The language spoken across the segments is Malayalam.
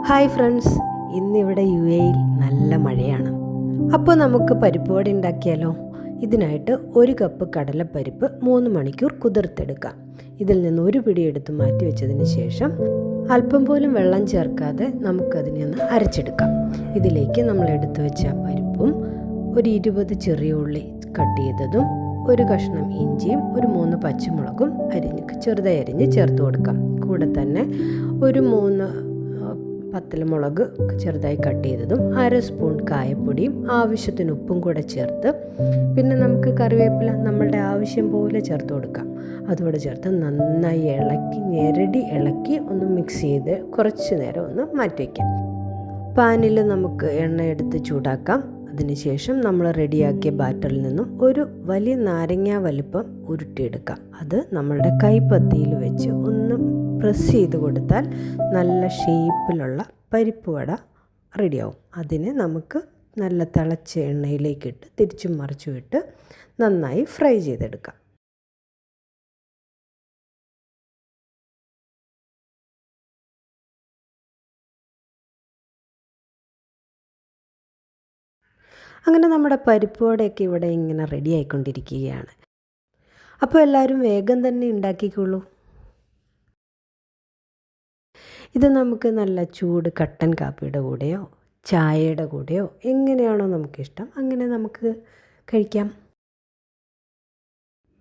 ഹായ് ഫ്രണ്ട്സ്, ഇന്നിവിടെ UAE നല്ല മഴയാണ്. അപ്പോൾ നമുക്ക് പരിപ്പ് വട ഉണ്ടാക്കിയാലോ? ഇതിനായിട്ട് 1 കപ്പ് കടലപ്പരിപ്പ് 3 മണിക്കൂർ കുതിർത്തെടുക്കാം. ഇതിൽ നിന്ന് ഒരു പിടി എടുത്ത് മാറ്റി വെച്ചതിന് ശേഷം അല്പം പോലും വെള്ളം ചേർക്കാതെ നമുക്കതിനെ ഒന്ന് അരച്ചെടുക്കാം. ഇതിലേക്ക് നമ്മൾ എടുത്തു വെച്ച പരിപ്പും ഒരു 20 ചെറിയ ഉള്ളി കട്ട് ചെയ്തതും ഒരു കഷ്ണം ഇഞ്ചിയും ഒരു 3 പച്ചമുളകും ചെറുതായി അരിഞ്ഞ് ചേർത്ത് കൊടുക്കാം. കൂടെ തന്നെ ഒരു 3 പത്തലമുളക് ചെറുതായി കട്ട് ചെയ്തതും 1/2 സ്പൂൺ കായപ്പൊടിയും ആവശ്യത്തിന് ഉപ്പും കൂടെ ചേർത്ത്, പിന്നെ നമുക്ക് കറിവേപ്പില നമ്മളുടെ ആവശ്യം പോലെ ചേർത്ത് കൊടുക്കാം. അതുകൂടെ ചേർത്ത് നന്നായി ഇളക്കി ഒന്ന് മിക്സ് ചെയ്ത് കുറച്ച് നേരം ഒന്ന് മാറ്റി വയ്ക്കാം. പാനിൽ നമുക്ക് എണ്ണ എടുത്ത് ചൂടാക്കാം. അതിനുശേഷം നമ്മൾ റെഡിയാക്കിയ ബാറ്ററിൽ നിന്നും ഒരു വലിയ നാരങ്ങ വലുപ്പം ഉരുട്ടിയെടുക്കാം. അത് നമ്മളുടെ കൈപ്പത്തിയിൽ വെച്ച് ഒന്ന് പ്രസ് ചെയ്ത് കൊടുത്താൽ നല്ല ഷേപ്പിലുള്ള പരിപ്പ് വട റെഡിയാവും. അതിനെ നമുക്ക് നല്ല തിളച്ച എണ്ണയിലേക്കിട്ട് തിരിച്ചും മറിച്ചും ഇട്ട് നന്നായി ഫ്രൈ ചെയ്തെടുക്കാം. അങ്ങനെ നമ്മുടെ പരിപ്പ് വടയൊക്കെ ഇവിടെ ഇങ്ങനെ റെഡി ആയിക്കൊണ്ടിരിക്കുകയാണ്. അപ്പോൾ എല്ലാവരും വേഗം തന്നെ ഉണ്ടാക്കിക്കോളൂ. ഇത് നമുക്ക് നല്ല ചൂട് കട്ടൻ കാപ്പിയുടെ കൂടെയോ ചായയുടെ കൂടെയോ എങ്ങനെയാണോ നമുക്കിഷ്ടം അങ്ങനെ നമുക്ക് കഴിക്കാം.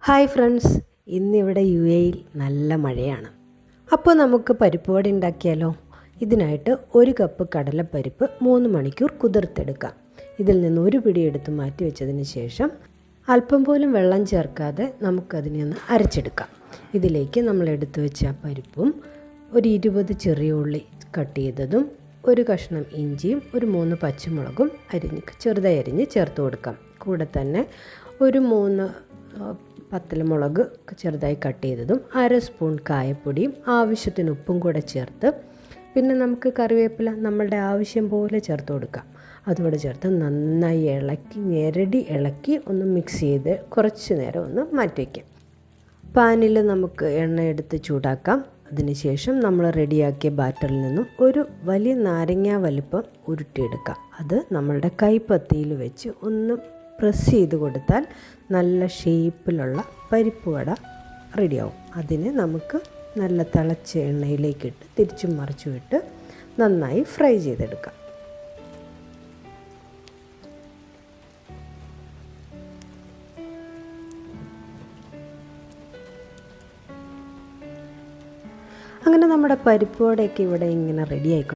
ഹായ് ഫ്രണ്ട്സ്, ഇന്നിവിടെ UAE നല്ല മഴയാണ്. അപ്പോൾ നമുക്ക് പരിപ്പ് വട ഉണ്ടാക്കിയാലോ? ഇതിനായിട്ട് 1 കപ്പ് കടലപ്പരിപ്പ് 3 മണിക്കൂർ കുതിർത്തെടുക്കാം. ഇതിൽ നിന്ന് ഒരു പിടി എടുത്ത് മാറ്റി വെച്ചതിന് ശേഷം അല്പം പോലും വെള്ളം ചേർക്കാതെ നമുക്കതിനെ ഒന്ന് അരച്ചെടുക്കാം. ഇതിലേക്ക് നമ്മൾ എടുത്തു വെച്ച പരിപ്പും ഒരു 20 ചെറിയ ഉള്ളി കട്ട് ചെയ്തതും ഒരു കഷ്ണം ഇഞ്ചിയും ഒരു 3 പച്ചമുളകും ചെറുതായി അരിഞ്ഞ് ചേർത്ത് കൊടുക്കാം. കൂടെ തന്നെ ഒരു 3 പത്തലമുളക് ചെറുതായി കട്ട് ചെയ്തതും 1/2 സ്പൂൺ കായപ്പൊടിയും ആവശ്യത്തിന് ഉപ്പും കൂടെ ചേർത്ത്, പിന്നെ നമുക്ക് കറിവേപ്പില നമ്മളുടെ ആവശ്യം പോലെ ചേർത്ത് കൊടുക്കാം. അതുകൂടെ ചേർത്ത് നന്നായി ഇളക്കി ഒന്ന് മിക്സ് ചെയ്ത് കുറച്ച് നേരം ഒന്ന് മാറ്റി വയ്ക്കാം. പാനിൽ നമുക്ക് എണ്ണ എടുത്ത് ചൂടാക്കാം. അതിനുശേഷം നമ്മൾ റെഡിയാക്കിയ ബാറ്ററിൽ നിന്നും ഒരു വലിയ നാരങ്ങ വലുപ്പം ഉരുട്ടിയെടുക്കാം. അത് നമ്മളുടെ കൈപ്പത്തിയിൽ വെച്ച് ഒന്ന് പ്രസ് ചെയ്ത് കൊടുത്താൽ നല്ല ഷേപ്പിലുള്ള പരിപ്പ് വട റെഡിയാവും. അതിനെ നമുക്ക് നല്ല തിളച്ച എണ്ണയിലേക്കിട്ട് തിരിച്ചും മറിച്ചും ഇട്ട് നന്നായി ഫ്രൈ ചെയ്തെടുക്കാം. അങ്ങനെ നമ്മുടെ പരിപ്പ് വടയൊക്കെ ഇവിടെ ഇങ്ങനെ റെഡി ആയിക്കോട്ടെ.